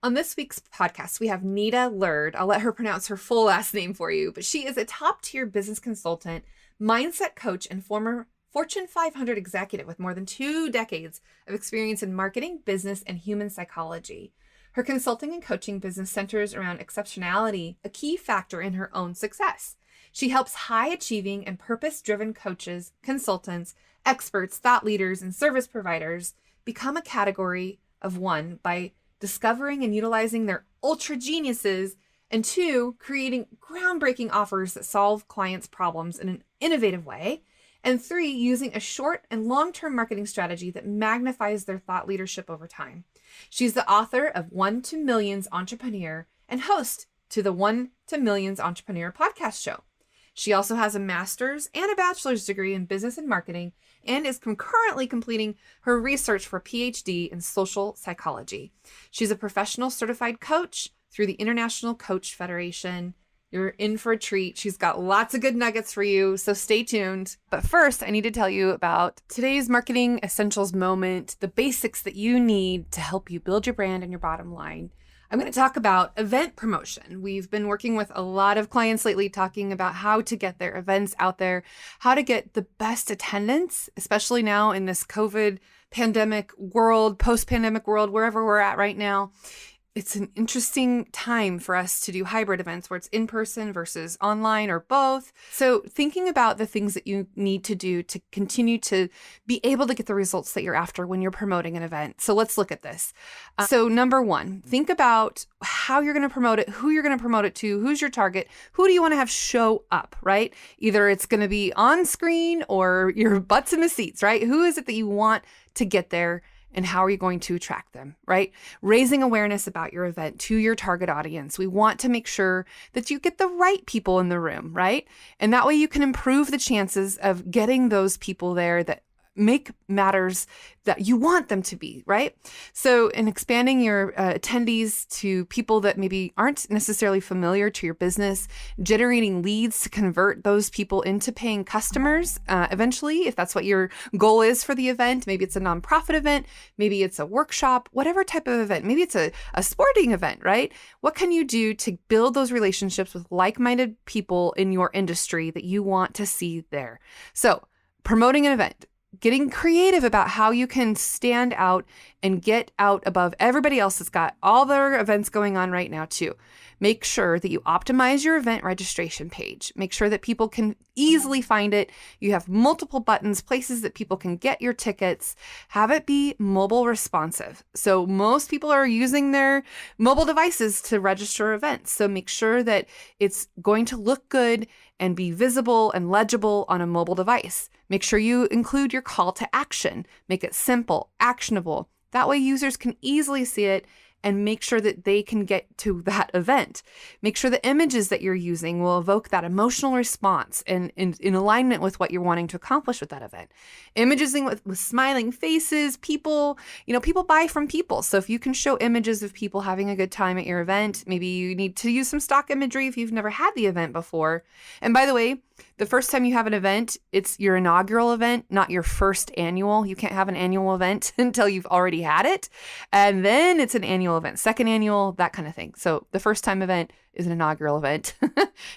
On this week's podcast, we have Nida Leard. I'll let her pronounce her full last name for you, but she is a top-tier business consultant, mindset coach, and former Fortune 500 executive with more than 2 decades of experience in marketing, business, and human psychology. Her consulting and coaching business centers around exceptionality, a key factor in her own success. She helps high-achieving and purpose-driven coaches, consultants, experts, thought leaders, and service providers become a category of one by discovering and utilizing their ultra geniuses, and 2, creating groundbreaking offers that solve clients' problems in an innovative way, and 3, using a short and long-term marketing strategy that magnifies their thought leadership over time. She's the author of 1 to Millions Entrepreneur and host to the 1 to Millions Entrepreneur podcast show. She also has a master's and a bachelor's degree in business and marketing and is concurrently completing her research for Ph.D. in social psychology. She's a professional certified coach through the International Coach Federation. You're in for a treat. She's got lots of good nuggets for you, so stay tuned. But first, I need to tell you about today's marketing essentials moment, the basics that you need to help you build your brand and your bottom line. I'm going to talk about event promotion. We've been working with a lot of clients lately talking about how to get their events out there, how to get the best attendance, especially now in this COVID pandemic world, post-pandemic world, wherever we're at right now. It's an interesting time for us to do hybrid events where it's in person versus online or both. So thinking about the things that you need to do to continue to be able to get the results that you're after when you're promoting an event. So let's look at this. So number 1, think about how you're going to promote it, who you're going to promote it to, who's your target, who do you want to have show up, right? Either it's going to be on screen or your butts in the seats, right? Who is it that you want to get there? And how are you going to attract them, right? Raising awareness about your event to your target audience. We want to make sure that you get the right people in the room, right? And that way you can improve the chances of getting those people there that make matters that you want them to be, right? So in expanding your attendees to people that maybe aren't necessarily familiar to your business, generating leads to convert those people into paying customers eventually, if that's what your goal is for the event. Maybe it's a nonprofit event, maybe it's a workshop, whatever type of event, maybe it's a sporting event, right? What can you do to build those relationships with like-minded people in your industry that you want to see there? So promoting an event, getting creative about how you can stand out and get out above everybody else that's got all their events going on right now too. Make sure that you optimize your event registration page. Make sure that people can easily find it. You have multiple buttons, places that people can get your tickets. Have it be mobile responsive. So most people are using their mobile devices to register events. So make sure that it's going to look good and be visible and legible on a mobile device. Make sure you include your call to action. Make it simple, actionable. That way users can easily see it and make sure that they can get to that event. Make sure the images that you're using will evoke that emotional response and in alignment with what you're wanting to accomplish with that event. Images with smiling faces, people buy from people. So if you can show images of people having a good time at your event, maybe you need to use some stock imagery if you've never had the event before. And by the way, the first time you have an event, it's your inaugural event, not your first annual. You can't have an annual event until you've already had it. And then it's an annual event, second annual, that kind of thing. So the first time event is an inaugural event.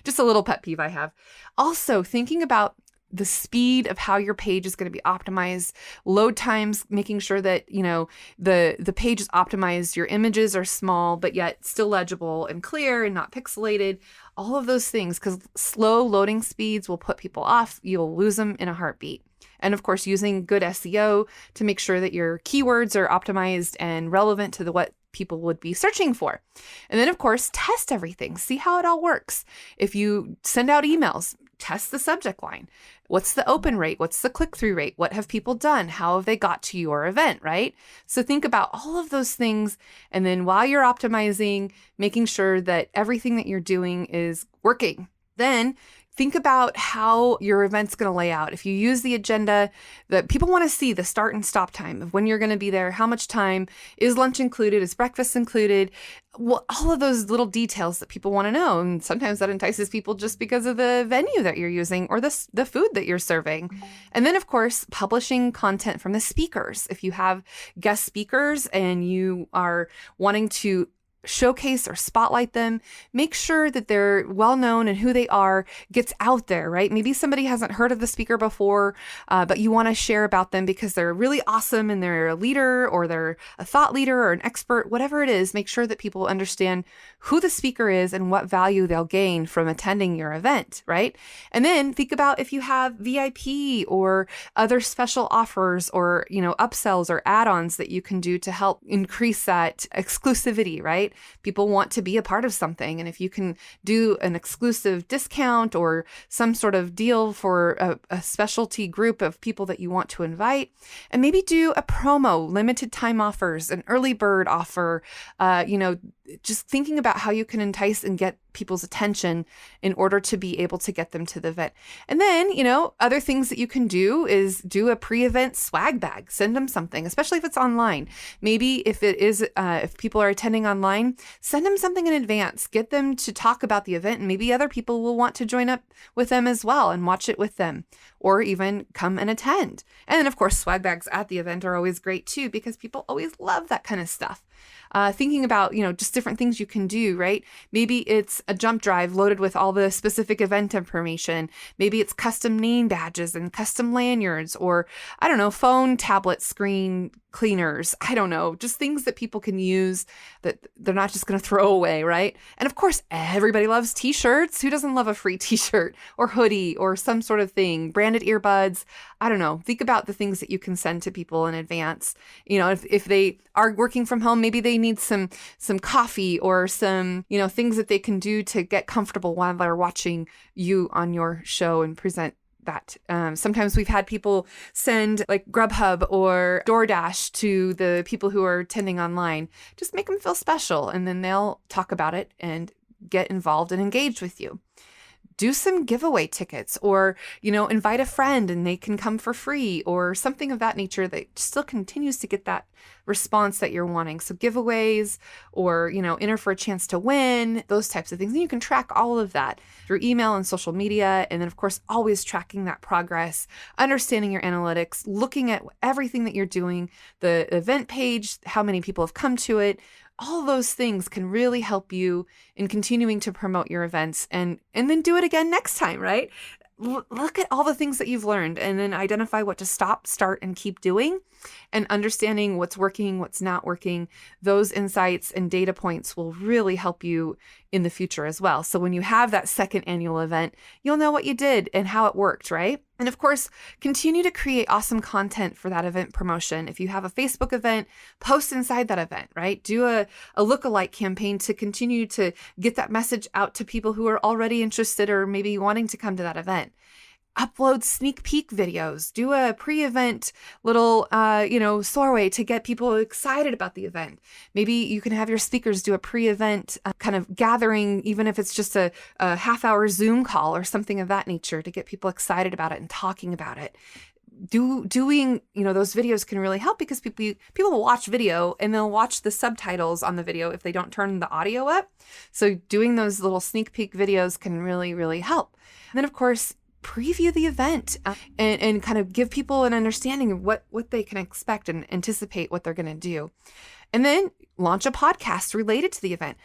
Just a little pet peeve I have. Also, thinking about the speed of how your page is going to be optimized, load times, making sure that, the page is optimized, your images are small, but yet still legible and clear and not pixelated, all of those things, because slow loading speeds will put people off. You'll lose them in a heartbeat. And of course, using good SEO to make sure that your keywords are optimized and relevant to what people would be searching for. And then of course, test everything, see how it all works. If you send out emails, test the subject line. What's the open rate? What's the click-through rate? What have people done? How have they got to your event, right? So think about all of those things. And then while you're optimizing, making sure that everything that you're doing is working. Then think about how your event's going to lay out. If you use the agenda, that people want to see the start and stop time of when you're going to be there, how much time, is lunch included, is breakfast included, well, all of those little details that people want to know. And sometimes that entices people just because of the venue that you're using or the food that you're serving. And then, of course, publishing content from the speakers. If you have guest speakers and you are wanting to showcase or spotlight them. Make sure that they're well known and who they are gets out there, right? Maybe somebody hasn't heard of the speaker before, but you want to share about them because they're really awesome and they're a leader or they're a thought leader or an expert, whatever it is. Make sure that people understand who the speaker is and what value they'll gain from attending your event, right? And then think about if you have VIP or other special offers or, upsells or add-ons that you can do to help increase that exclusivity, right? People want to be a part of something. And if you can do an exclusive discount or some sort of deal for a specialty group of people that you want to invite, and maybe do a promo, limited time offers, an early bird offer, just thinking about how you can entice and get people's attention in order to be able to get them to the event. And then, other things that you can do is do a pre-event swag bag, send them something, especially if it's online. Maybe if it is, if people are attending online, send them something in advance, get them to talk about the event, and maybe other people will want to join up with them as well and watch it with them, or even come and attend. And then of course, swag bags at the event are always great too, because people always love that kind of stuff. Thinking about, just different things you can do, right? Maybe it's a jump drive loaded with all the specific event information. Maybe it's custom name badges and custom lanyards, or I don't know, phone, tablet, screen cleaners. I don't know, just things that people can use that they're not just going to throw away, right? And of course, everybody loves t-shirts. Who doesn't love a free t-shirt or hoodie or some sort of thing? Branded earbuds. I don't know. Think about the things that you can send to people in advance. If they are working from home, maybe they need some coffee or some, things that they can do to get comfortable while they're watching you on your show and present that. Sometimes we've had people send like Grubhub or DoorDash to the people who are attending online. Just make them feel special, and then they'll talk about it and get involved and engaged with you. Do some giveaway tickets, or, invite a friend and they can come for free, or something of that nature that still continues to get that response that you're wanting. So giveaways, or, enter for a chance to win, those types of things. And you can track all of that through email and social media. And then of course, always tracking that progress, understanding your analytics, looking at everything that you're doing, the event page, how many people have come to it. All those things can really help you in continuing to promote your events and then do it again next time, right? Look at all the things that you've learned and then identify what to stop, start, and keep doing, and understanding what's working, what's not working. Those insights and data points will really help you in the future as well. So when you have that second annual event, you'll know what you did and how it worked, right? And of course, continue to create awesome content for that event promotion. If you have a Facebook event, post inside that event, right? Do a lookalike campaign to continue to get that message out to people who are already interested or maybe wanting to come to that event. Upload sneak peek videos, do a pre-event little, soiree to get people excited about the event. Maybe you can have your speakers do a pre-event kind of gathering, even if it's just a half-hour Zoom call or something of that nature, to get people excited about it and talking about it. Doing, those videos can really help, because people will watch video and they'll watch the subtitles on the video if they don't turn the audio up. So doing those little sneak peek videos can really, really help. And then of course, preview the event and kind of give people an understanding of what they can expect and anticipate what they're going to do. And then launch a podcast related to the event.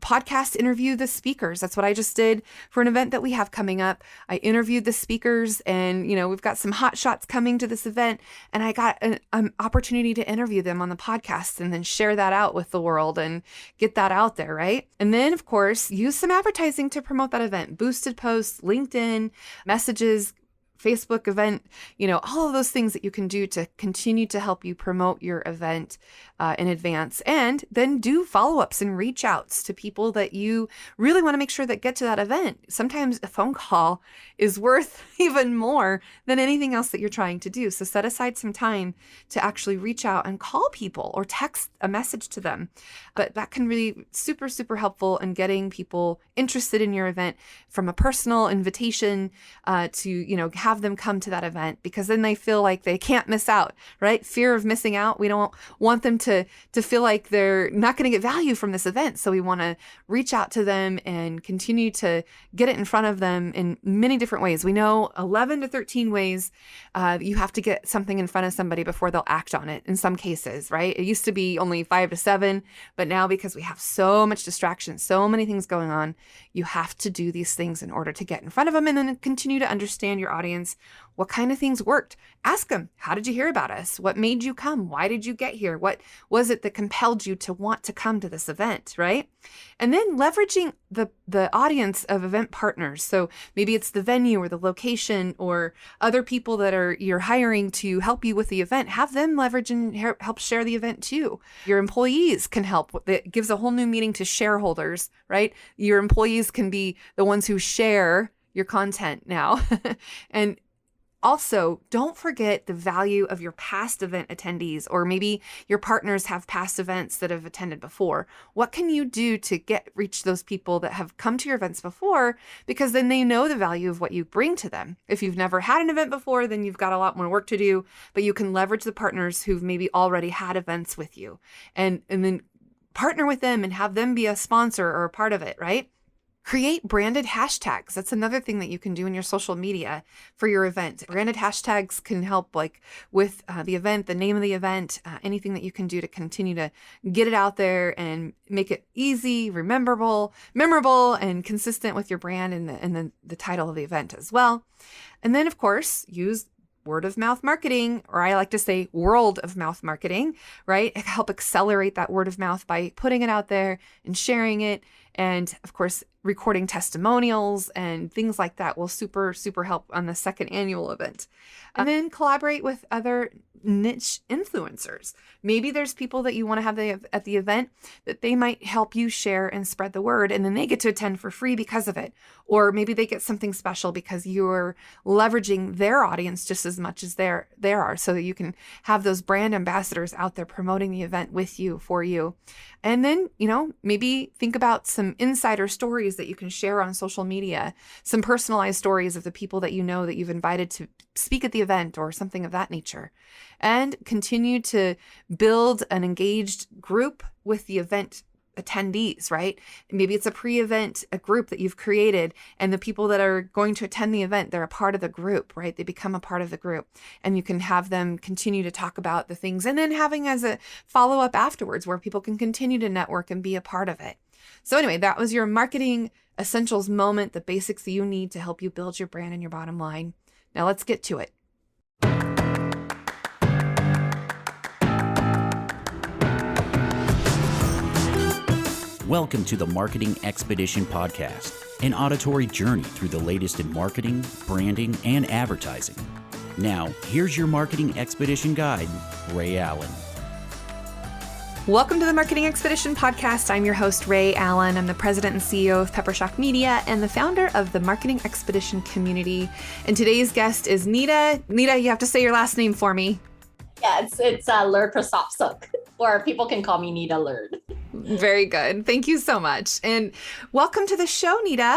Podcast interview the speakers. That's what I just did for an event that we have coming up. I interviewed the speakers, and we've got some hot shots coming to this event, and I got an opportunity to interview them on the podcast and then share that out with the world and get that out there, right? And then of course, use some advertising to promote that event. Boosted posts, LinkedIn messages, Facebook event, all of those things that you can do to continue to help you promote your event in advance. And then do follow-ups and reach outs to people that you really want to make sure that get to that event. Sometimes a phone call is worth even more than anything else that you're trying to do. So set aside some time to actually reach out and call people or text a message to them. But that can really super, super helpful in getting people interested in your event, from a personal invitation to, have them come to that event, because then they feel like they can't miss out, right? Fear of missing out. We don't want them to feel like they're not going to get value from this event. So we want to reach out to them and continue to get it in front of them in many different ways. We know 11 to 13 ways you have to get something in front of somebody before they'll act on it in some cases, right? It used to be only 5 to 7, but now because we have so much distraction, so many things going on, you have to do these things in order to get in front of them and then continue to understand your audience. What kind of things worked? Ask them, how did you hear about us? What made you come? Why did you get here? What was it that compelled you to want to come to this event, right? And then leveraging the audience of event partners. So maybe it's the venue or the location or other people that you're hiring to help you with the event. Have them leverage and help share the event too. Your employees can help. It gives a whole new meaning to shareholders, right? Your employees can be the ones who share your content now. And also, don't forget the value of your past event attendees, or maybe your partners have past events that have attended before. What can you do to reach those people that have come to your events before? Because then they know the value of what you bring to them. If you've never had an event before, then you've got a lot more work to do, but you can leverage the partners who've maybe already had events with you and then partner with them and have them be a sponsor or a part of it, right? Create branded hashtags. That's another thing that you can do in your social media for your event. Branded hashtags can help, like with the event, the name of the event, anything that you can do to continue to get it out there and make it easy, memorable, and consistent with your brand and the title of the event as well. And then, of course, use word of mouth marketing, or I like to say world of mouth marketing, right? Help accelerate that word of mouth by putting it out there and sharing it. And of course, recording testimonials and things like that will super, super help on the second annual event. And then collaborate with other niche influencers. Maybe there's people that you want to have at the event that they might help you share and spread the word, and then they get to attend for free because of it. Or maybe they get something special because you're leveraging their audience just as much as they are, so that you can have those brand ambassadors out there promoting the event with you, for you. And then, maybe think about some insider stories that you can share on social media, some personalized stories of the people that you know that you've invited to speak at the event or something of that nature. And continue to build an engaged group with the event attendees, right? Maybe it's a pre-event, a group that you've created, and the people that are going to attend the event, they're a part of the group, right? They become a part of the group, and you can have them continue to talk about the things, and then having as a follow-up afterwards where people can continue to network and be a part of it. So anyway, that was your marketing essentials moment, the basics that you need to help you build your brand and your bottom line. Now let's get to it. Welcome to the Marketing Expedition Podcast, an auditory journey through the latest in marketing, branding, and advertising. Now, here's your Marketing Expedition guide, Ray Allen. Welcome to the Marketing Expedition Podcast. I'm your host, Ray Allen. I'm the president and CEO of Peppershock Media and the founder of the Marketing Expedition community. And today's guest is Nida. Nida, you have to say your last name for me. Yeah, it's Leardprasopsuk, or people can call me Nida Leard. Very good. Thank you so much. And welcome to the show, Nida.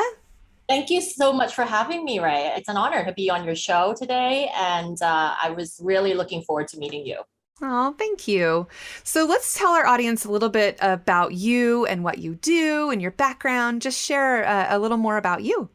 Thank you so much for having me, Ray. It's an honor to be on your show today. And I was really looking forward to meeting you. Oh, thank you. So let's tell our audience a little bit about you and what you do and your background. Just share a little more about you.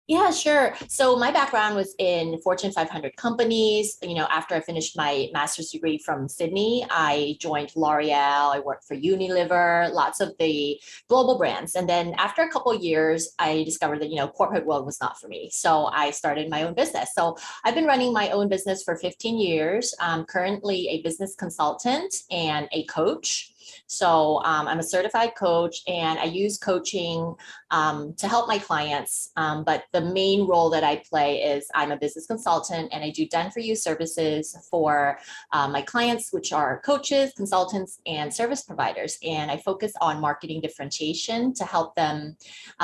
Yeah, sure. So my background was in Fortune 500 companies. After I finished my master's degree from Sydney, I joined L'Oreal. I worked for Unilever, lots of the global brands. And then after a couple of years, I discovered that, corporate world was not for me. So I started my own business. So I've been running my own business for 15 years. I'm currently a business consultant and a coach. So I'm a certified coach, and I use coaching to help my clients. But the main role that I play is I'm a business consultant, and I do done-for-you services for my clients, which are coaches, consultants, and service providers. And I focus on marketing differentiation to help them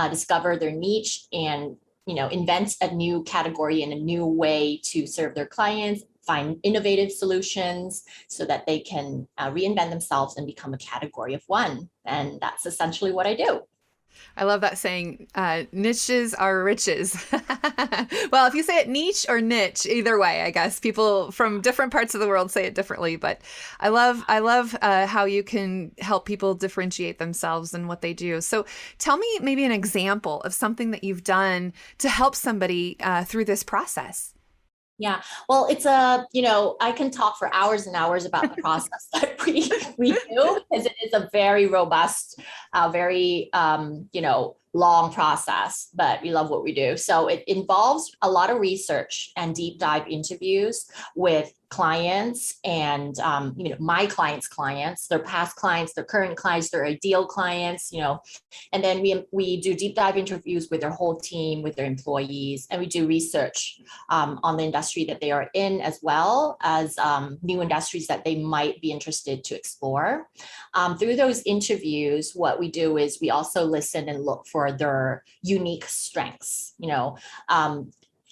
discover their niche and invent a new category and a new way to serve their clients, find innovative solutions so that they can reinvent themselves and become a category of one. And that's essentially what I do. I love that saying, niches are riches. Well, if you say it niche or niche, either way, I guess people from different parts of the world say it differently. But I love how you can help people differentiate themselves and what they do. So tell me maybe an example of something that you've done to help somebody through this process. Yeah. Well, I can talk for hours and hours about the process that we do, because it is a very robust, very, long process, but we love what we do. So it involves a lot of research and deep dive interviews with clients and, my clients, their past clients, their current clients, their ideal clients, and then we do deep dive interviews with their whole team, with their employees, and we do research on the industry that they are in, as well as new industries that they might be interested to explore. Through those interviews, what we do is we also listen and look for their unique strengths.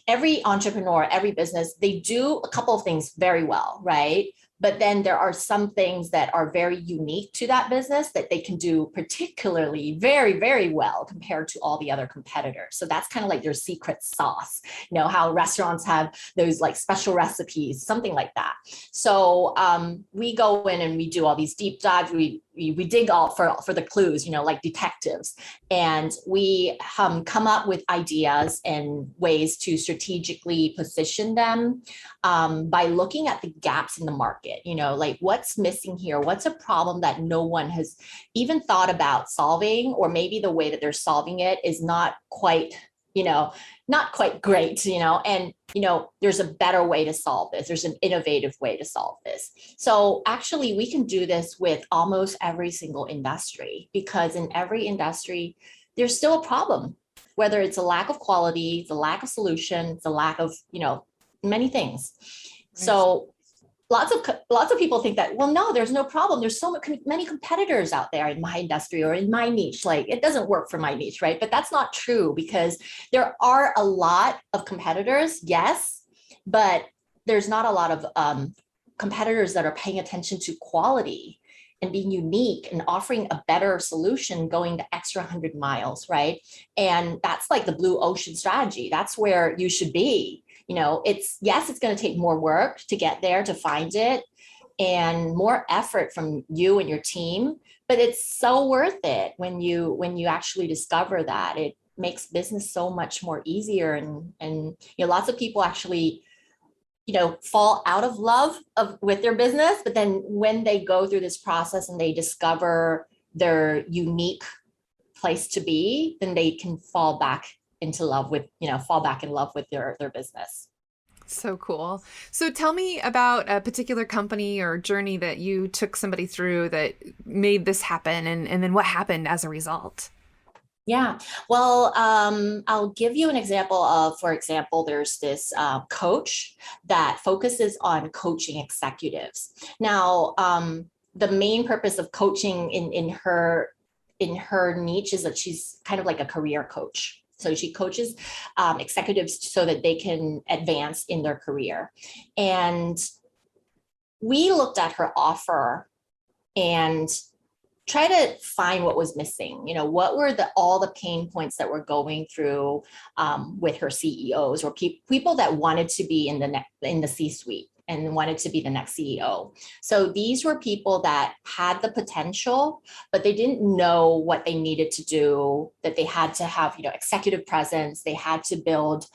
Every entrepreneur, every business, they do a couple of things very well, right? But then there are some things that are very unique to that business that they can do particularly very, very well compared to all the other competitors. So that's kind of like their secret sauce, how restaurants have those like special recipes, something like that. So we go in and we do all these deep dives. We dig all for the clues, like detectives, and we come up with ideas and ways to strategically position them by looking at the gaps in the market, like what's missing here, what's a problem that no one has even thought about solving, or maybe the way that they're solving it is not quite great, and, there's a better way to solve this. There's an innovative way to solve this. So actually we can do this with almost every single industry, because in every industry, there's still a problem, whether it's a lack of quality, the lack of solution, the lack of, many things. Right. So lots of people think that, well, no, there's no problem. There's so many competitors out there in my industry or in my niche. Like it doesn't work for my niche, right? But that's not true, because there are a lot of competitors, yes, but there's not a lot of competitors that are paying attention to quality and being unique and offering a better solution, going the extra 100 miles, right? And that's like the blue ocean strategy. That's where you should be. It's going to take more work to get there, to find it, and more effort from you and your team, but it's so worth it when you actually discover that. It makes business so much more easier, and lots of people actually fall out of love with their business, but then when they go through this process and they discover their unique place to be, then they can fall back in love with their business. So cool. So tell me about a particular company or journey that you took somebody through that made this happen, and then what happened as a result. Yeah, well, I'll give you an example of, for example, there's this coach that focuses on coaching executives. Now, the main purpose of coaching in her niche is that she's kind of like a career coach. So she coaches executives so that they can advance in their career. And we looked at her offer and try to find what was missing. What were all the pain points that were going through with her CEOs or people that wanted to be in the C-suite and wanted to be the next CEO. So these were people that had the potential, but they didn't know what they needed to do, that they had to have, executive presence. They had to build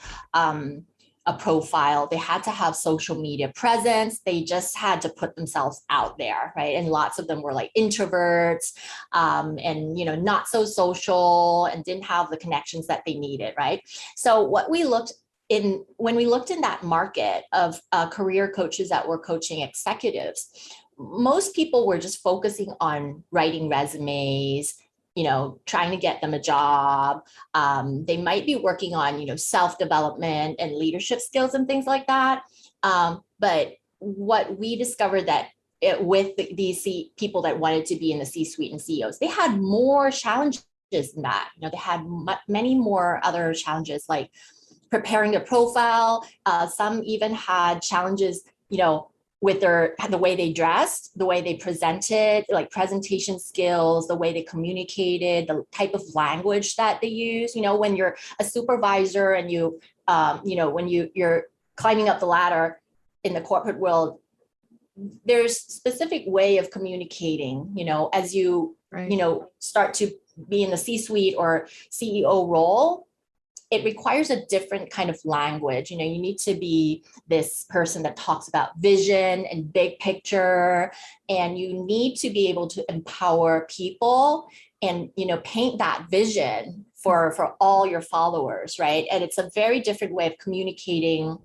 a profile. They had to have social media presence. They just had to put themselves out there, right? And lots of them were like introverts and, not so social and didn't have the connections that they needed, right? So when we looked in that market of career coaches that were coaching executives, most people were just focusing on writing resumes, trying to get them a job. They might be working on, self-development and leadership skills and things like that. But what we discovered that with these people that wanted to be in the C-suite and CEOs, they had more challenges than that. They had many more other challenges, like preparing a profile. Some even had challenges, with the way they dressed, the way they presented, like presentation skills, the way they communicated, the type of language that they use. When you're a supervisor and when you're climbing up the ladder in the corporate world, there's specific way of communicating, as you, start to be in the C-suite or CEO role. It requires a different kind of language. You need to be this person that talks about vision and big picture, and you need to be able to empower people and, paint that vision for all your followers, right? And it's a very different way of communicating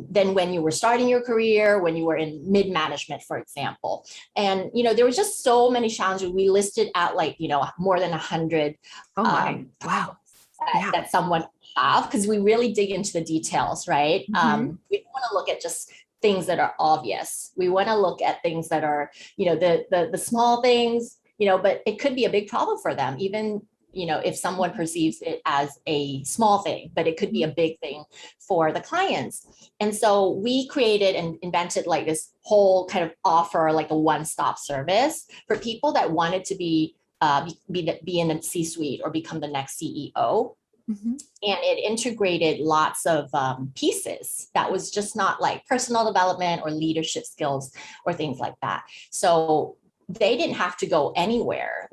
than when you were starting your career, when you were in mid-management, for example. And, there was just so many challenges. We listed out more than 100 wow. that someone have, because we really dig into the details, right? Mm-hmm. We don't want to look at just things that are obvious. We want to look at things that are, the small things, but it could be a big problem for them, even, if someone perceives it as a small thing, but it could be a big thing for the clients. And so we created and invented this whole kind of offer, like a one-stop service for people that wanted to be in the C-suite or become the next CEO. Mm-hmm. And it integrated lots of pieces that was just not like personal development or leadership skills or things like that. So they didn't have to go anywhere.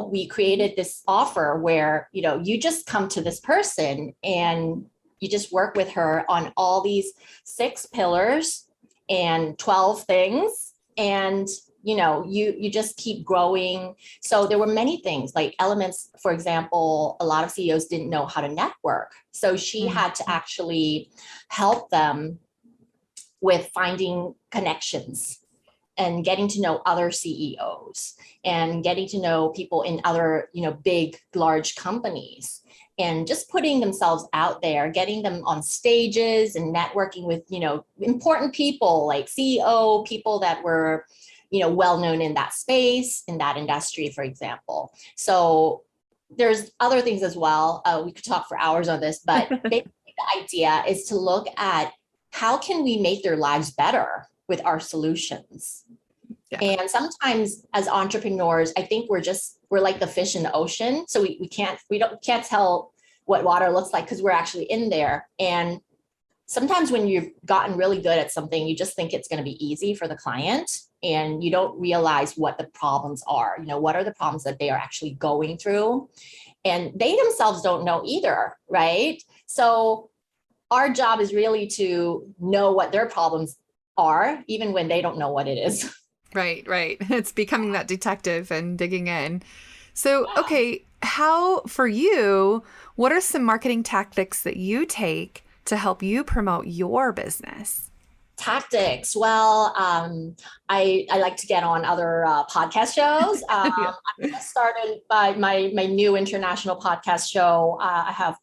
We created this offer where, you just come to this person and you just work with her on all these 6 pillars and 12 things. And you just keep growing. So there were many things like elements. For example, a lot of CEOs didn't know how to network. So she had to actually help them with finding connections and getting to know other CEOs and getting to know people in other, big, large companies, and just putting themselves out there, getting them on stages and networking with, important people like CEO, people that were, well-known in that space, in that industry, for example. So there's other things as well. We could talk for hours on this, but basically the idea is to look at how can we make their lives better with our solutions. Yeah. And sometimes as entrepreneurs, I think we're like the fish in the ocean. So we can't tell what water looks like because we're actually in there. And sometimes when you've gotten really good at something, you just think it's going to be easy for the client, and you don't realize what the problems are. What are the problems that they are actually going through? And they themselves don't know either, right? So our job is really to know what their problems are, even when they don't know what it is. Right. It's becoming that detective and digging in. So, okay, how, for you, what are some marketing tactics that you take to help you promote your business? Tactics. Well, I like to get on other podcast shows. I started by my new international podcast show. I have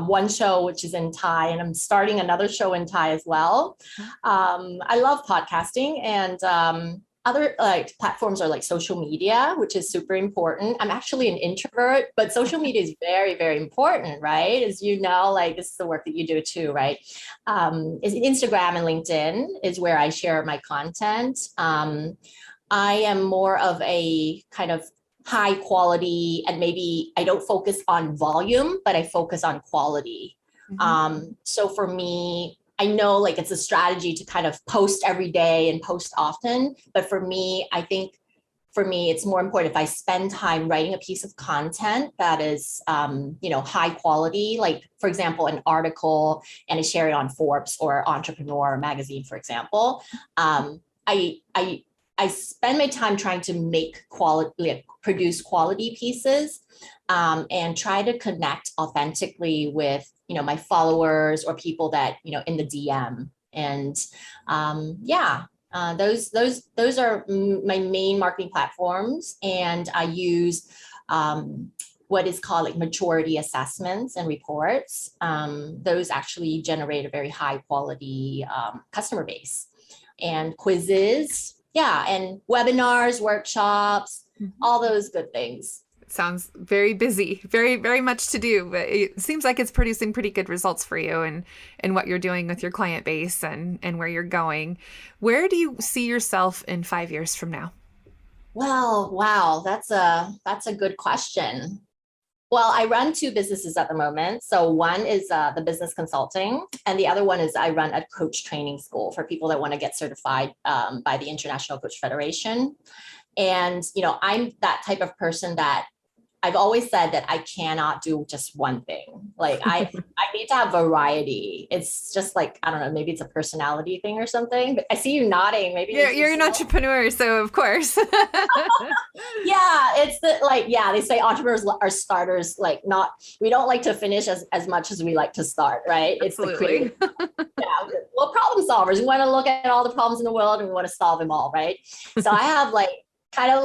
one show which is in Thai, and I'm starting another show in Thai as well. I love podcasting, and other platforms are like social media, which is super important. I'm actually an introvert, but social media is very, very important, right? As you know, this is the work that you do too, right? Is Instagram and LinkedIn is where I share my content. I am more of a kind of high quality, and maybe I don't focus on volume, but I focus on quality. Mm-hmm. So for me, I know it's a strategy to kind of post every day and post often. But for me, I think it's more important if I spend time writing a piece of content that is, high quality, like, for example, an article, and I share it on Forbes or Entrepreneur magazine, for example. I spend my time trying to make produce quality pieces, and try to connect authentically with, my followers or people that, in the DM. And those are my main marketing platforms. And I use what is called maturity assessments and reports. Those actually generate a very high quality customer base, and quizzes. Yeah. And webinars, workshops, all those good things. Sounds very busy, very, very much to do, but it seems like it's producing pretty good results for you and what you're doing with your client base and where you're going. Where do you see yourself in 5 years from now? Well, wow, that's a good question. Well, I run two businesses at the moment. So one is the business consulting, and the other one is I run a coach training school for people that want to get certified by the International Coach Federation. And, I'm that type of person that I've always said that I cannot do just one thing. Like I need to have variety. It's just like, I don't know, maybe it's a personality thing or something, but I see you nodding. Maybe You're an entrepreneur, so of course. Yeah, it's they say entrepreneurs are starters, like not, we don't like to finish as much as we like to start, right? It's the Absolutely. creative. Yeah, well, problem solvers. We want to look at all the problems in the world and we want to solve them all, right? So I have kind of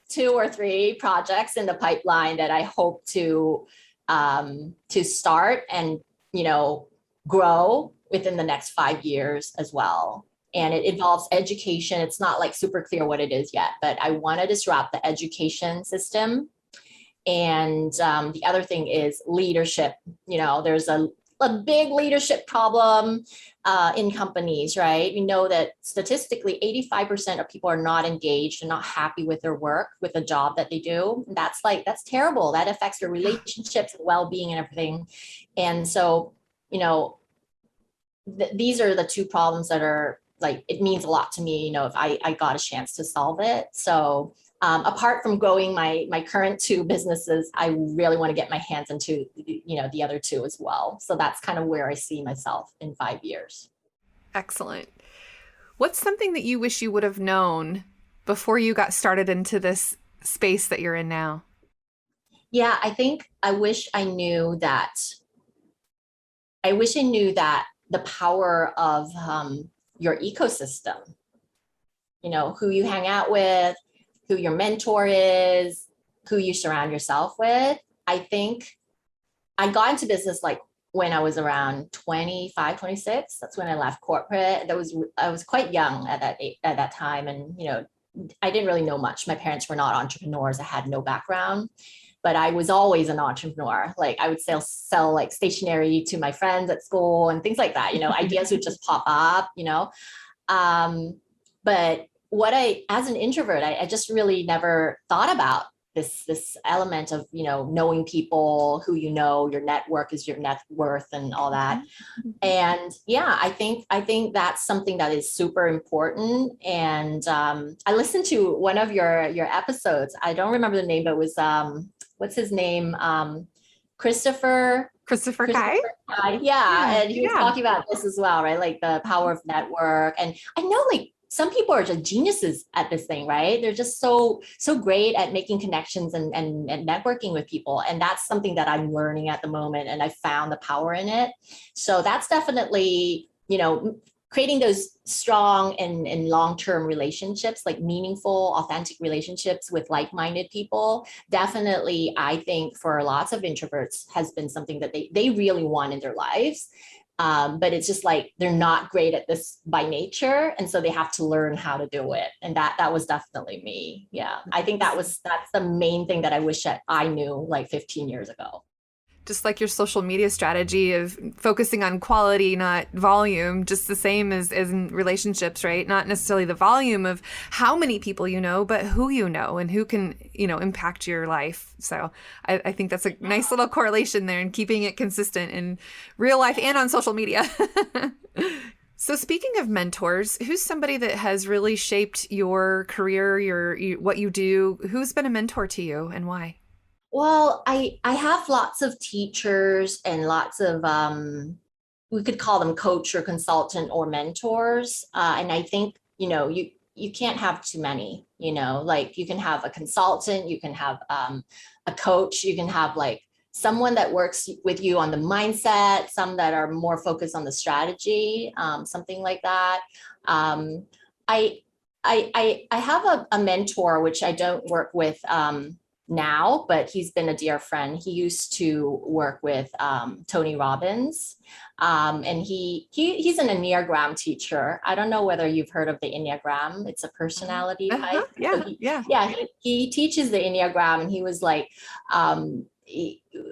two or three projects in the pipeline that I hope to start and grow within the next 5 years as well. And it involves education. It's not like super clear what it is yet, but I want to disrupt the education system. And the other thing is leadership. There's a big leadership problem in companies, right? We know that statistically 85% of people are not engaged and not happy with their work, with the job that they do. And that's terrible. That affects their relationships, well-being and everything. And so, these are the two problems that are it means a lot to me, if I got a chance to solve it. So apart from growing my current two businesses, I really want to get my hands into, the other two as well. So that's kind of where I see myself in 5 years. Excellent. What's something that you wish you would have known before you got started into this space that you're in now? Yeah, I think I wish I knew that the power of your ecosystem, who you hang out with, who your mentor is, who you surround yourself with. I think I got into business when I was around 25, 26. That's when I left corporate. I was quite young at that time. And, I didn't really know much. My parents were not entrepreneurs. I had no background, but I was always an entrepreneur. I would sell stationery to my friends at school and things like that. Ideas would just pop up, but as an introvert, I just really never thought about this element of, knowing people, who your network is your net worth and all that. And yeah, I think that's something that is super important. And I listened to one of your episodes. I don't remember the name, but it was what's his name? Christopher Kai? Yeah. And he was talking about this as well, right? The power of network. And I know some people are just geniuses at this thing, right? They're just so great at making connections and networking with people. And that's something that I'm learning at the moment. And I found the power in it. So that's definitely, creating those strong and long-term relationships, meaningful, authentic relationships with like-minded people. Definitely, I think for lots of introverts has been something that they really want in their lives. But it's just they're not great at this by nature. And so they have to learn how to do it. And that was definitely me. Yeah. I think that's the main thing that I wish that I knew 15 years ago. Just like your social media strategy of focusing on quality, not volume, just the same as in relationships, right? Not necessarily the volume of how many people you know, but who you know and who can, impact your life. So I think that's a nice little correlation there and keeping it consistent in real life and on social media. So speaking of mentors, who's somebody that has really shaped your career, what you do? Who's been a mentor to you and why? Well, I have lots of teachers and lots of, we could call them coach or consultant or mentors. And I think, you can't have too many, you can have a consultant, you can have a coach, you can have someone that works with you on the mindset, some that are more focused on the strategy, something like that. I have a mentor, which I don't work with now, but he's been a dear friend. He used to work with Tony Robbins, and he's an Enneagram teacher. I don't know whether you've heard of the Enneagram. It's a personality type. Yeah, So he teaches the Enneagram, and he was like,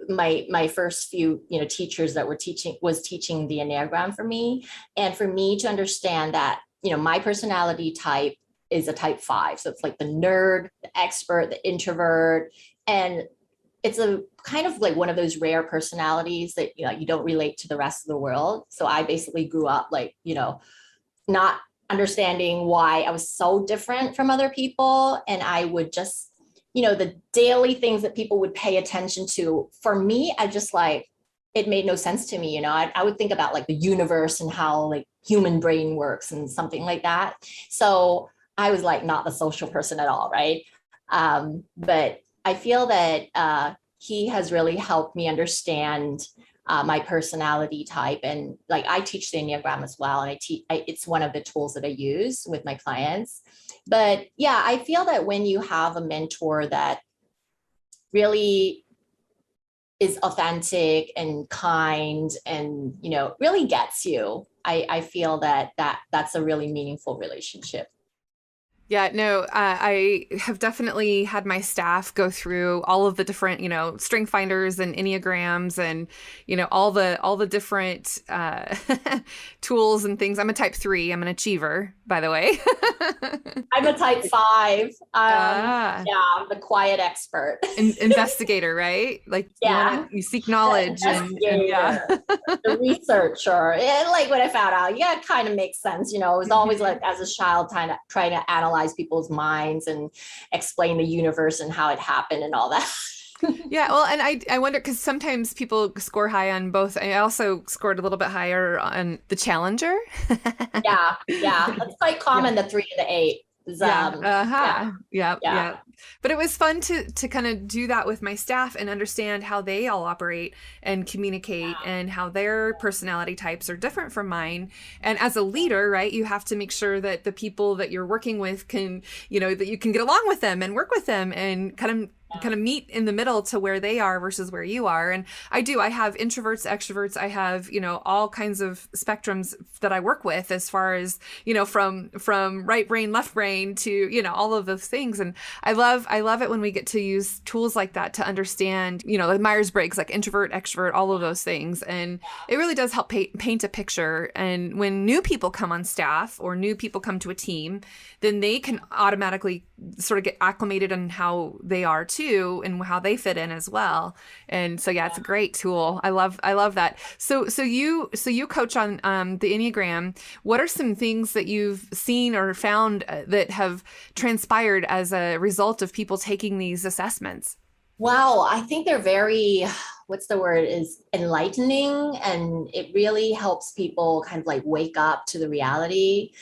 my first few teachers that was teaching the Enneagram for me, and for me to understand that my personality type is a type 5. So it's like the nerd, the expert, the introvert. And it's a kind of like one of those rare personalities that, you don't relate to the rest of the world. So I basically grew up like, not understanding why I was so different from other people. And I would just, the daily things that people would pay attention to, for me, I just like, it made no sense to me. I would think about like the universe and how like human brain works and something like that. So I was like not the social person at all, right? But I feel that he has really helped me understand my personality type. And like I teach the Enneagram as well. And it's one of the tools that I use with my clients. But yeah, I feel that when you have a mentor that really is authentic and kind and, really gets you, I feel that's a really meaningful relationship. Yeah, no, I have definitely had my staff go through all of the different, strength finders and Enneagrams and, all the different tools and things. I'm a type 3. I'm an achiever, by the way. I'm a type 5. Yeah, I'm the quiet expert. Investigator, right? Like you seek knowledge and the researcher. And like when I found out, it kind of makes sense. It was always like as a child trying to analyze people's minds and explain the universe and how it happened and all that. Yeah, well, and I wonder because sometimes people score high on both. I also scored a little bit higher on the Challenger. yeah, that's quite common. The 3 and the 8. Yeah. But it was fun to kind of do that with my staff and understand how they all operate and communicate and how their personality types are different from mine. And as a leader, right, you have to make sure that the people that you're working with can, that you can get along with them and work with them and kind of meet in the middle to where they are versus where you are. And I have introverts, extroverts. I have, all kinds of spectrums that I work with as far as, from right brain, left brain to, all of those things. And I love it when we get to use tools like that to understand, the Myers-Briggs, like introvert, extrovert, all of those things. And it really does help paint a picture. And when new people come on staff or new people come to a team, then they can automatically sort of get acclimated on how they are too and how they fit in as well. And so it's a great tool. I love that. So you coach on the Enneagram. What are some things that you've seen or found that have transpired as a result of people taking these assessments? Wow, I think they're very, is enlightening, and it really helps people kind of like wake up to the reality.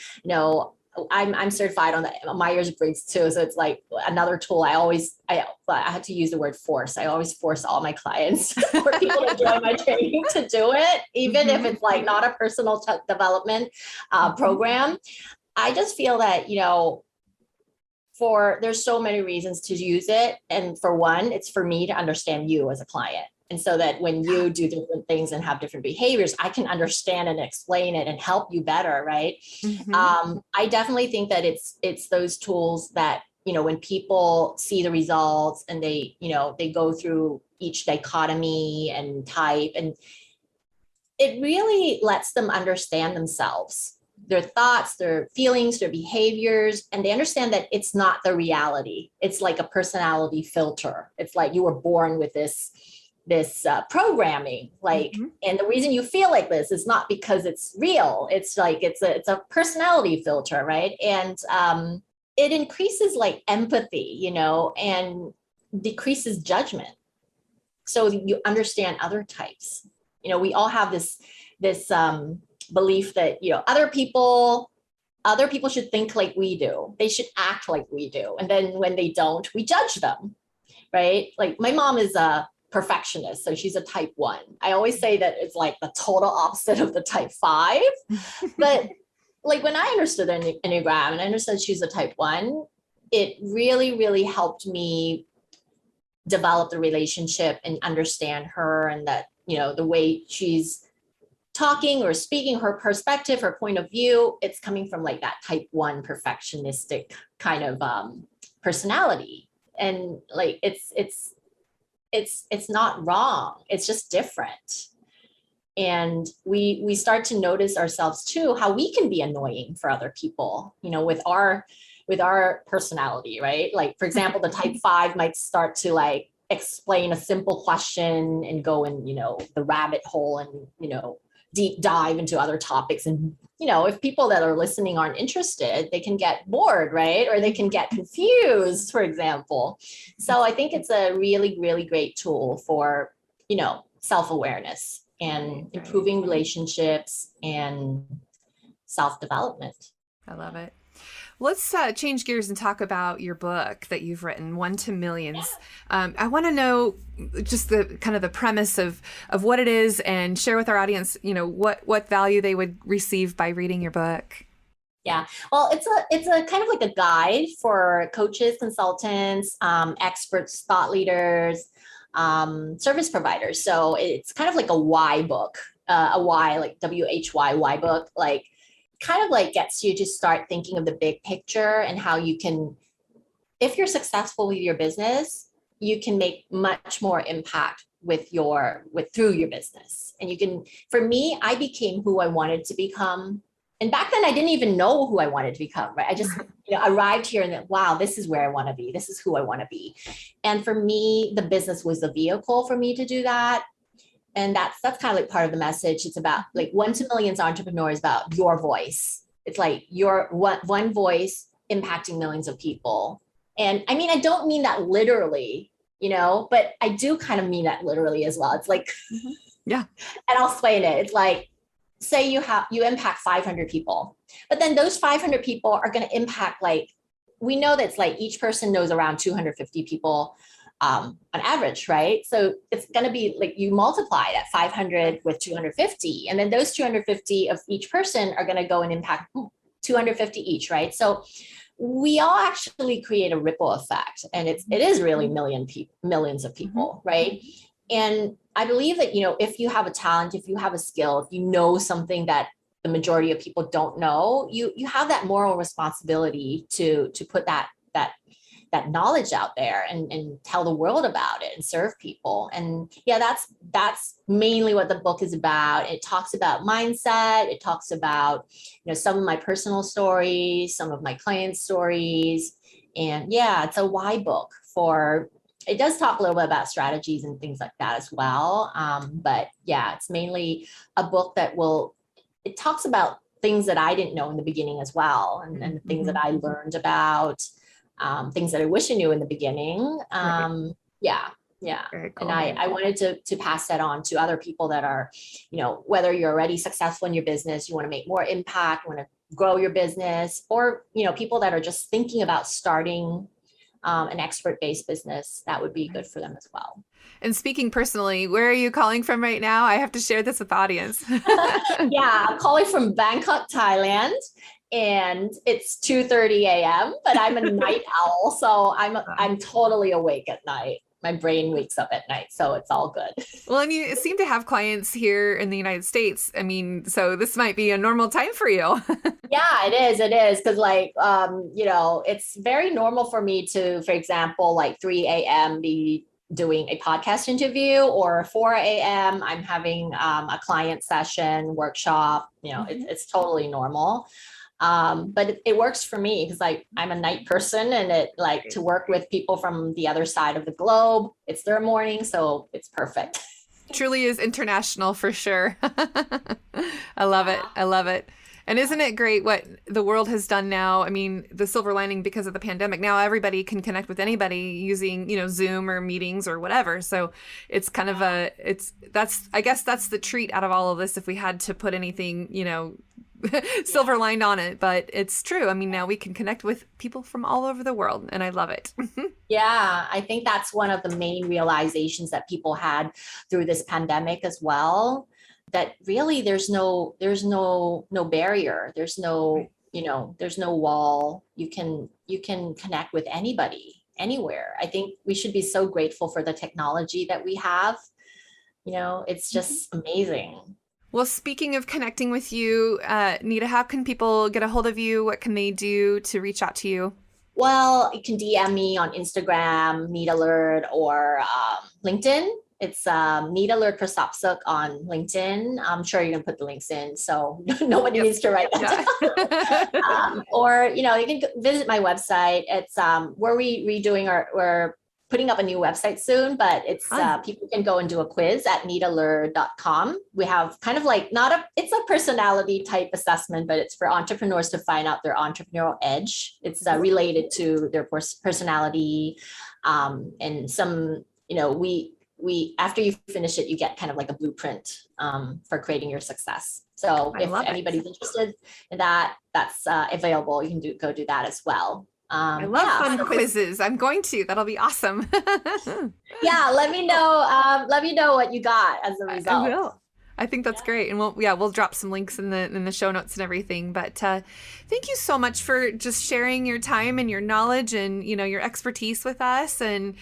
I'm certified on the Myers-Briggs too. So it's like another tool. I had to use the word force. I always force all my clients or people that join my training to do it, even if it's like not a personal development program. I just feel that, there's so many reasons to use it. And for one, it's for me to understand you as a client. And so that when you do different things and have different behaviors, I can understand and explain it and help you better, right? Mm-hmm. I definitely think that it's those tools that, when people see the results and they go through each dichotomy and type, and it really lets them understand themselves, their thoughts, their feelings, their behaviors, and they understand that it's not the reality. It's like a personality filter. It's like you were born with this programming, like, and the reason you feel like this is not because it's real. It's like, it's a personality filter, right? And it increases like empathy, and decreases judgment. So you understand other types. We all have this belief that, other people should think like we do. They should act like we do. And then when they don't, we judge them, right? Like my mom is a perfectionist. So she's a type 1. I always say that it's like the total opposite of the type 5. But like when I understood Enneagram and I understood she's a type 1, it really, really helped me develop the relationship and understand her, and that, the way she's talking or speaking, her perspective, her point of view, it's coming from like that type 1 perfectionistic kind of personality. And like, it's not wrong. It's just different. And we start to notice ourselves too, how we can be annoying for other people, with our personality, right? Like, for example, the type 5 might start to like explain a simple question and go in, the rabbit hole and, deep dive into other topics. And, if people that are listening aren't interested, they can get bored, right? Or they can get confused, for example. So I think it's a really, really great tool for, self-awareness and improving relationships and self-development. I love it. Let's change gears and talk about your book that you've written, One to Millions. I want to know just the kind of the premise of what it is, and share with our audience, what value they would receive by reading your book. Yeah, well, it's a kind of like a guide for coaches, consultants, experts, thought leaders, service providers. So it's kind of like a why book, a why, like WHY book, like kind of like gets you to start thinking of the big picture and how you can, if you're successful with your business, you can make much more impact through your business. And you can, for me, I became who I wanted to become. And back then I didn't even know who I wanted to become, right? I just, arrived here and then, wow, this is where I want to be. This is who I want to be. And for me, the business was the vehicle for me to do that. And that's kind of like part of the message. It's about like One to Millions Entrepreneur is about your voice. It's like your one voice impacting millions of people. And I mean, I don't mean that literally, but I do kind of mean that literally as well. It's like, yeah. And I'll explain it. It's like, say you impact 500 people, but then those 500 people are going to impact, like, we know that it's like each person knows around 250 people on average, right? So it's going to be like you multiply that 500 with 250, and then those 250 of each person are going to go and impact 250 each, right? So we all actually create a ripple effect, and it is really millions of people, right? And I believe that, if you have a talent, if you have a skill, if you know something that the majority of people don't know, you have that moral responsibility to put that knowledge out there and tell the world about it and serve people. And yeah, that's mainly what the book is about. It talks about mindset. It talks about, some of my personal stories, some of my clients' stories. And yeah, it's a why book it does talk a little bit about strategies and things like that as well. But yeah, it's mainly a book that it talks about things that I didn't know in the beginning as well. And things that I learned about, things that I wish I knew in the beginning. Yeah. Very cool. And I wanted to pass that on to other people that are, whether you're already successful in your business, you want to make more impact, want to grow your business, or, people that are just thinking about starting an expert-based business, that would be good for them as well. And speaking personally, where are you calling from right now? I have to share this with the audience. Yeah, I'm calling from Bangkok, Thailand, and it's 2:30 a.m., but I'm a night owl, so I'm totally awake at night. My brain wakes up at night, so it's all good. Well, and you seem to have clients here in the United States. I mean, so this might be a normal time for you. Yeah, it is. It is. Because like, it's very normal for me to, for example, like 3 a.m. be doing a podcast interview, or 4 a.m. I'm having a client session, workshop, it's totally normal. But it works for me because like I'm a night person, and it like to work with people from the other side of the globe. It's their morning, so it's perfect. Truly is international for sure. I love it. I love it. And isn't it great what the world has done now? I mean, the silver lining because of the pandemic, now everybody can connect with anybody using, Zoom or meetings or whatever. So it's kind of I guess that's the treat out of all of this, if we had to put anything, silver lined on it. But it's true. I mean, now we can connect with people from all over the world, and I love it. Yeah, I think that's one of the main realizations that people had through this pandemic as well. That really there's no barrier. There's no, there's no wall. You can connect with anybody anywhere. I think we should be so grateful for the technology that we have. It's just amazing. Well, speaking of connecting with you, Nida, how can people get a hold of you? What can they do to reach out to you? Well, you can DM me on Instagram, Nida Leard, or LinkedIn. It's Nida Leardprasopsuk on LinkedIn. I'm sure you're going to put the links in, so nobody needs to write that down. Or, you can visit my website. It's we're putting up a new website soon, but it's people can go and do a quiz at nidaleard.com. We have kind of like it's a personality type assessment, but it's for entrepreneurs to find out their entrepreneurial edge. It's related to their personality, and some, we after you finish it, you get kind of like a blueprint for creating your success. So if anybody's interested in that, that's available. You can go do that as well. I love fun quizzes. I'm going to. That'll be awesome. Yeah, let me know. Let me know what you got as a result. I will. I think that's great. And we'll drop some links in the show notes and everything. But thank you so much for just sharing your time and your knowledge and, your expertise with us and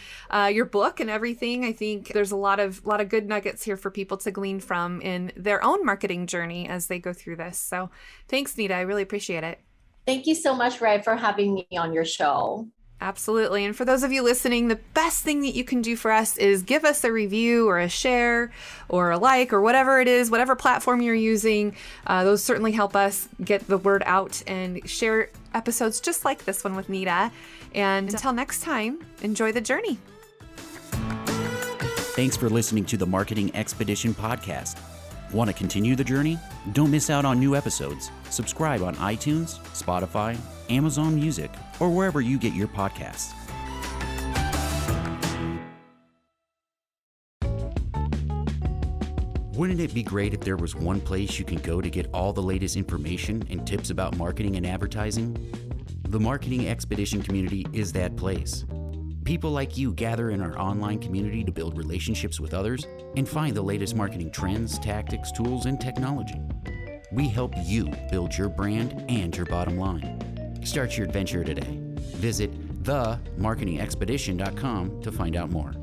your book and everything. I think there's a lot of good nuggets here for people to glean from in their own marketing journey as they go through this. So thanks, Nida. I really appreciate it. Thank you so much, Ray, for having me on your show. Absolutely. And for those of you listening, the best thing that you can do for us is give us a review or a share or a like or whatever it is, whatever platform you're using. Those certainly help us get the word out and share episodes just like this one with Nida. And until next time, enjoy the journey. Thanks for listening to the Marketing Expedition podcast. Want to continue the journey? Don't miss out on new episodes. Subscribe on iTunes, Spotify, Amazon Music, or wherever you get your podcasts. Wouldn't it be great if there was one place you can go to get all the latest information and tips about marketing and advertising? The Marketing Expedition community is that place. People like you gather in our online community to build relationships with others and find the latest marketing trends, tactics, tools, and technology. We help you build your brand and your bottom line. Start your adventure today. Visit themarketingexpedition.com to find out more.